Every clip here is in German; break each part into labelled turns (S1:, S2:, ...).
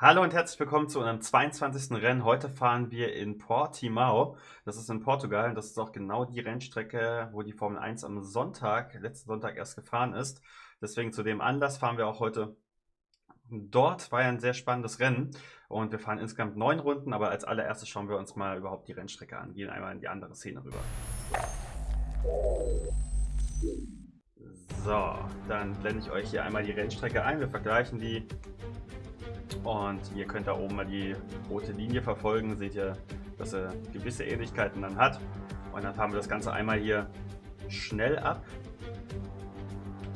S1: Hallo und herzlich willkommen zu unserem 22. Rennen. Heute fahren wir in Portimão. Das ist in Portugal und das ist auch genau die Rennstrecke, wo die Formel 1 am Sonntag, letzten Sonntag erst gefahren ist. Deswegen zu dem Anlass fahren wir auch heute dort. War ja ein sehr spannendes Rennen und wir fahren insgesamt 9 Runden, aber als allererstes schauen wir uns mal überhaupt die Rennstrecke an. Gehen einmal in die andere Szene rüber. So, dann blende ich euch hier einmal die Rennstrecke ein. Wir vergleichen die. Und ihr könnt da oben mal die rote Linie verfolgen. Seht ihr, dass er gewisse Ähnlichkeiten dann hat. Und dann fahren wir das Ganze einmal hier schnell ab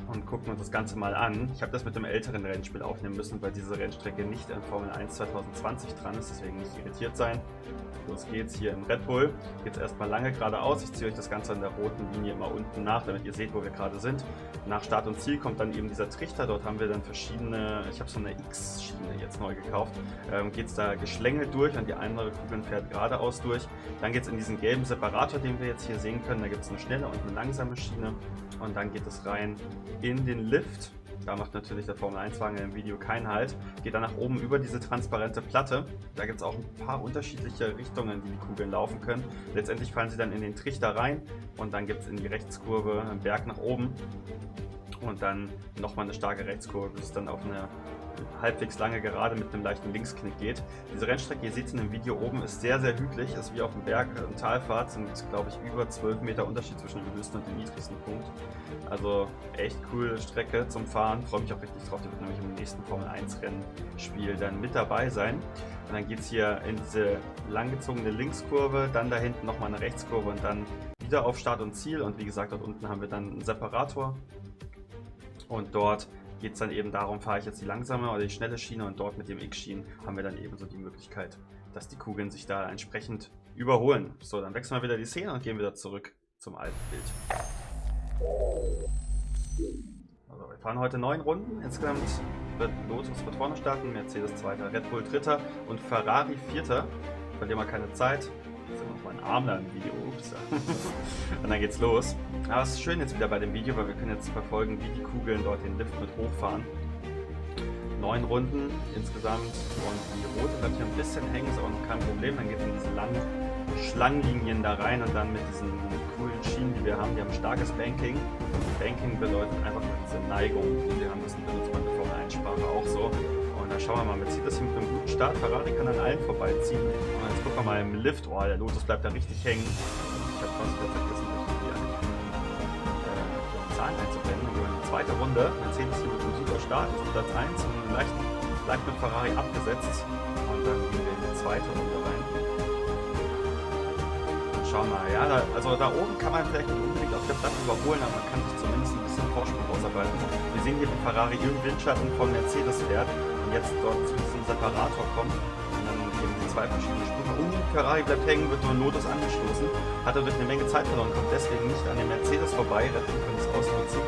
S1: und gucken uns das Ganze mal an. Ich habe das mit dem älteren Rennspiel aufnehmen müssen, weil diese Rennstrecke nicht in Formel 1 2020 dran ist. Deswegen nicht irritiert sein. Los geht's hier im Red Bull. Jetzt erstmal lange geradeaus. Ich ziehe euch das Ganze an der roten Linie immer unten nach, damit ihr seht, wo wir gerade sind. Nach Start und Ziel kommt dann eben dieser Trichter. Dort haben wir dann verschiedene, ich habe so eine X-Schiene jetzt neu gekauft. Geht es da geschlängelt durch und die andere Kugel fährt geradeaus durch. Dann geht es in diesen gelben Separator, den wir jetzt hier sehen können. Da gibt es eine schnelle und eine langsame Schiene. Und dann geht es rein in den Lift. Da macht natürlich der Formel 1-Wagen im Video keinen Halt. Geht dann nach oben über diese transparente Platte. Da gibt es auch ein paar unterschiedliche Richtungen, die Kugeln laufen können. Letztendlich fallen sie dann in den Trichter rein und dann gibt es in die Rechtskurve einen Berg nach oben. Und dann nochmal eine starke Rechtskurve, bis es dann auf eine halbwegs lange Gerade mit einem leichten Linksknick geht. Diese Rennstrecke, ihr seht es in dem Video oben, ist sehr, sehr hügelig. Ist wie auf dem Berg und Talfahrt, sind glaube ich über 12 Meter Unterschied zwischen dem höchsten und dem niedrigsten Punkt. Also echt coole Strecke zum Fahren. Freue mich auch richtig drauf. Die wird nämlich im nächsten Formel 1 Rennspiel dann mit dabei sein. Und dann geht es hier in diese langgezogene Linkskurve, dann da hinten nochmal eine Rechtskurve und dann wieder auf Start und Ziel. Und wie gesagt, dort unten haben wir dann einen Separator. Und dort geht es dann eben darum, fahre ich jetzt die langsame oder die schnelle Schiene, und dort mit dem X-Schienen haben wir dann ebenso die Möglichkeit, dass die Kugeln sich da entsprechend überholen. So, dann wechseln wir wieder die Szene und gehen wieder zurück zum alten Bild. Also wir fahren heute 9 Runden. Insgesamt wird Lotus vorne starten, Mercedes zweiter, Red Bull dritter und Ferrari vierter. Verlieren wir keine Zeit. Jetzt ist noch mein Arm da im Video. Ups. Und dann geht's los. Aber es ist schön jetzt wieder bei dem Video, weil wir können jetzt verfolgen, wie die Kugeln dort den Lift mit hochfahren. 9 Runden insgesamt und die rote bleibt hier ein bisschen hängen, ist aber noch kein Problem. Dann geht es in diese langen Schlangenlinien da rein und dann mit diesen coolen Schienen, die wir haben, die haben starkes Banking. Banking bedeutet einfach nur diese Neigung, die wir haben, das benutzt man in der Formel 1-Sprache auch so. Und dann schauen wir mal, Mercedes hier mit einem guten Start, Ferrari kann an allen vorbeiziehen. Und jetzt gucken wir mal im Lift, oh, der Lotus bleibt da richtig hängen. Ich habe fast wieder vergessen, die Zahlen einzublenden. Und in die zweite Runde, Mercedes hier mit einem super Start, ist Platz 1 und leicht mit Ferrari abgesetzt. Und dann gehen wir in die zweite Runde rein. Schauen wir mal, ja, da oben kann man vielleicht nicht unbedingt auf der Platte überholen, aber man kann sich zumindest ein bisschen Vorsprung ausarbeiten. Wir sehen hier, wie Ferrari im Windschatten von Mercedes fährt und jetzt dort zu diesem Separator kommt und dann eben die zwei verschiedenen Spuren. Ferrari bleibt hängen, wird nur Lotus angestoßen, hat dadurch eine Menge Zeit verloren, kommt deswegen nicht an den Mercedes vorbei, Red Bull kann es ausnutzen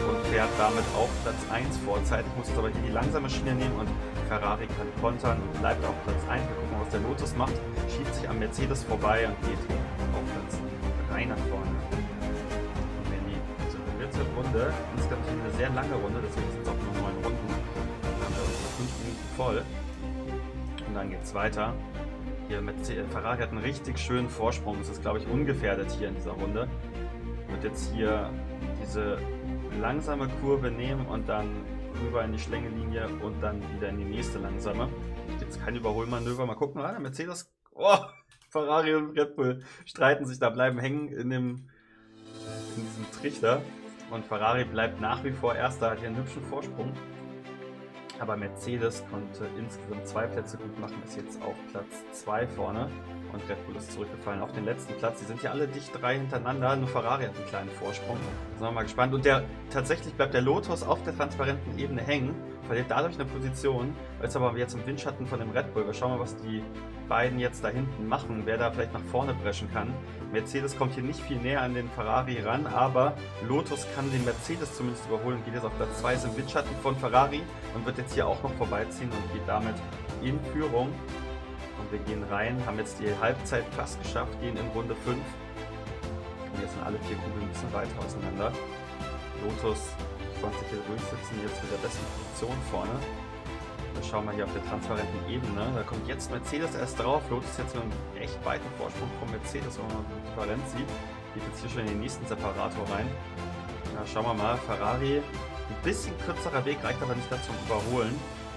S1: und fährt damit auf Platz 1 vorzeitig. Muss jetzt aber hier die langsame Schiene nehmen und Ferrari kann kontern und bleibt auf Platz 1. Wir gucken, was der Lotus macht, schiebt sich am Mercedes vorbei und geht auf Platz 3 nach vorne. Und wenn die dritte Runde, insgesamt eine sehr lange Runde, deswegen sind es auch nur 9 Runden, dann haben wir unsere 5 Minuten voll. Und dann geht es weiter. Hier mit Ferrari hat einen richtig schönen Vorsprung. Es ist, glaube ich, ungefährdet hier in dieser Runde. Wird jetzt hier diese langsame Kurve nehmen und dann rüber in die Schlängelinie und dann wieder in die nächste langsame. Jetzt kein Überholmanöver. Mal gucken, der Mercedes. Oh, Ferrari und Red Bull streiten sich da, bleiben hängen in diesem Trichter. Und Ferrari bleibt nach wie vor Erster, hat hier einen hübschen Vorsprung. Aber Mercedes konnte insgesamt 2 Plätze gut machen, ist jetzt auf Platz 2 vorne. Und Red Bull ist zurückgefallen auf den letzten Platz. Die sind hier alle dicht 3 hintereinander, nur Ferrari hat einen kleinen Vorsprung. Da sind wir mal gespannt. Und tatsächlich bleibt der Lotus auf der transparenten Ebene hängen, verliert dadurch eine Position, ist aber jetzt im Windschatten von dem Red Bull. Wir schauen mal, was die beiden jetzt da hinten machen, wer da vielleicht nach vorne brechen kann. Mercedes kommt hier nicht viel näher an den Ferrari ran, aber Lotus kann den Mercedes zumindest überholen, geht jetzt auf Platz 2, ist im Windschatten von Ferrari und wird jetzt hier auch noch vorbeiziehen und geht damit in Führung. Und wir gehen rein, haben jetzt die Halbzeit fast geschafft, gehen in Runde 5. Und jetzt sind alle 4 Kugeln ein bisschen weiter auseinander. Lotus konnte sich hier durchsetzen, jetzt mit der besten Position vorne. wir schauen mal hier auf der transparenten Ebene. Da kommt jetzt Mercedes erst drauf. Lotus ist jetzt mit einem echt weiten Vorsprung von Mercedes, wenn man transparent sieht. Geht jetzt hier schon in den nächsten Separator rein. Ja, schauen wir mal. Ferrari, ein bisschen kürzerer Weg, reicht aber nicht dazu zum Überholen.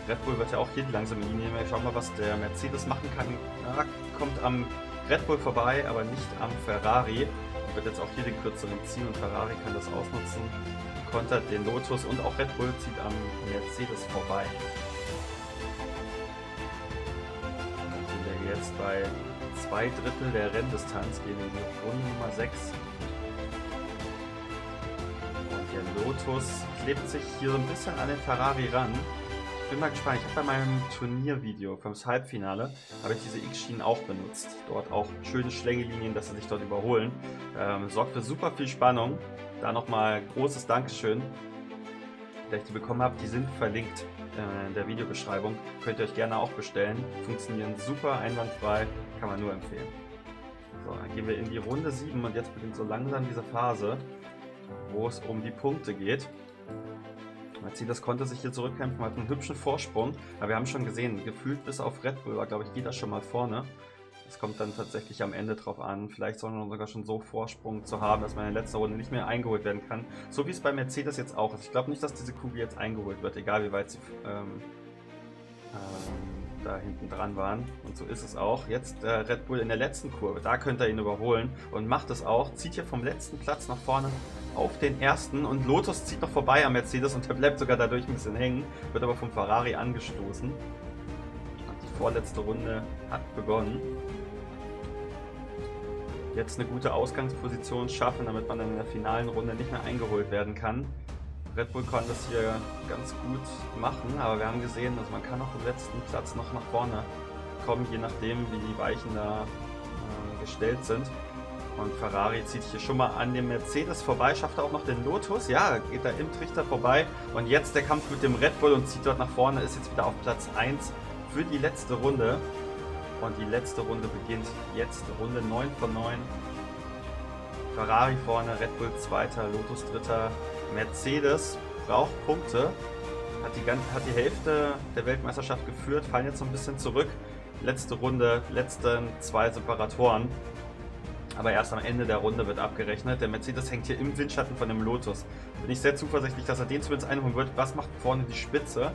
S1: Red Bull wird ja auch hier die langsame Linie nehmen. Schauen wir mal, was der Mercedes machen kann. Ja, kommt am Red Bull vorbei, aber nicht am Ferrari. Wird jetzt auch hier den kürzeren ziehen und Ferrari kann das ausnutzen. Kontert den Lotus und auch Red Bull zieht am Mercedes vorbei. Dann sind wir jetzt bei 2/3 der Renndistanz, gehen in die Runde Nummer 6. Und der Lotus klebt sich hier so ein bisschen an den Ferrari ran. Ich bin mal gespannt, ich habe bei meinem Turniervideo fürs Halbfinale habe ich diese X-Schienen auch benutzt. Dort auch schöne Schlängelinien, dass sie sich dort überholen. Sorgt für super viel Spannung. Da nochmal großes Dankeschön, dass ich die bekommen habe. Die sind verlinkt in der Videobeschreibung. Könnt ihr euch gerne auch bestellen. Funktionieren super, einwandfrei, kann man nur empfehlen. So, dann gehen wir in die Runde 7 und jetzt beginnt so langsam diese Phase, wo es um die Punkte geht. Mercedes konnte sich hier zurückkämpfen, hat einen hübschen Vorsprung, aber wir haben schon gesehen, gefühlt bis auf Red Bull war, glaube ich, jeder schon mal vorne. Es kommt dann tatsächlich am Ende drauf an, vielleicht sogar schon so Vorsprung zu haben, dass man in der letzten Runde nicht mehr eingeholt werden kann. So wie es bei Mercedes jetzt auch ist. Ich glaube nicht, dass diese Kugel jetzt eingeholt wird, egal wie weit sie da hinten dran waren. Und so ist es auch. Jetzt Red Bull in der letzten Kurve, da könnte er ihn überholen und macht es auch. Zieht hier vom letzten Platz nach vorne auf den ersten und Lotus zieht noch vorbei am Mercedes und der bleibt sogar dadurch ein bisschen hängen, wird aber vom Ferrari angestoßen. Die vorletzte Runde hat begonnen. Jetzt eine gute Ausgangsposition schaffen, damit man dann in der finalen Runde nicht mehr eingeholt werden kann. Red Bull kann das hier ganz gut machen, aber wir haben gesehen, also man kann auch im letzten Platz noch nach vorne kommen, je nachdem wie die Weichen da gestellt sind. Und Ferrari zieht hier schon mal an dem Mercedes vorbei, schafft er auch noch den Lotus, ja, geht da im Trichter vorbei. Und jetzt der Kampf mit dem Red Bull und zieht dort nach vorne, ist jetzt wieder auf Platz 1 für die letzte Runde. Und die letzte Runde beginnt jetzt, Runde 9 von 9. Ferrari vorne, Red Bull zweiter, Lotus dritter. Mercedes braucht Punkte, hat die Hälfte der Weltmeisterschaft geführt, fallen jetzt so ein bisschen zurück. Letzte Runde, letzten 2 Separatoren. Aber erst am Ende der Runde wird abgerechnet. Der Mercedes hängt hier im Windschatten von dem Lotus. Bin ich sehr zuversichtlich, dass er den zumindest einholen wird. Was macht vorne die Spitze?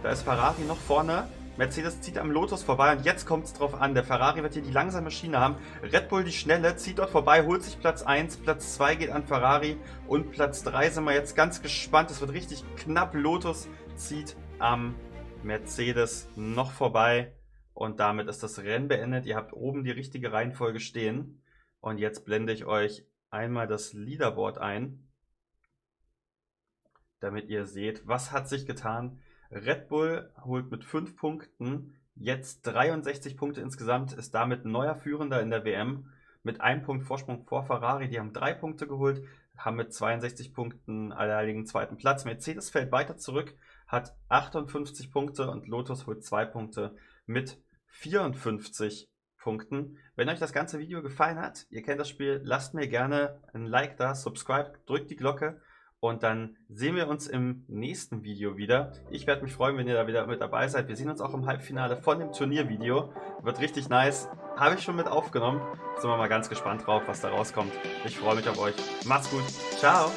S1: Da ist Ferrari noch vorne. Mercedes zieht am Lotus vorbei und jetzt kommt es drauf an. Der Ferrari wird hier die langsame Schiene haben. Red Bull die schnelle, zieht dort vorbei, holt sich Platz 1, Platz 2 geht an Ferrari und Platz 3 sind wir jetzt ganz gespannt. Es wird richtig knapp. Lotus zieht am Mercedes noch vorbei und damit ist das Rennen beendet. Ihr habt oben die richtige Reihenfolge stehen und jetzt blende ich euch einmal das Leaderboard ein, damit ihr seht, was hat sich getan. Red Bull holt mit 5 Punkten jetzt 63 Punkte insgesamt, ist damit neuer Führender in der WM mit 1 Punkt Vorsprung vor Ferrari. Die haben 3 Punkte geholt, haben mit 62 Punkten alleinigen zweiten Platz. Mercedes fällt weiter zurück, hat 58 Punkte und Lotus holt 2 Punkte mit 54 Punkten. Wenn euch das ganze Video gefallen hat, ihr kennt das Spiel, lasst mir gerne ein Like da, subscribe, drückt die Glocke. Und dann sehen wir uns im nächsten Video wieder. Ich werde mich freuen, wenn ihr da wieder mit dabei seid. Wir sehen uns auch im Halbfinale von dem Turniervideo. Wird richtig nice. Habe ich schon mit aufgenommen. Sind wir mal ganz gespannt drauf, was da rauskommt. Ich freue mich auf euch. Macht's gut. Ciao.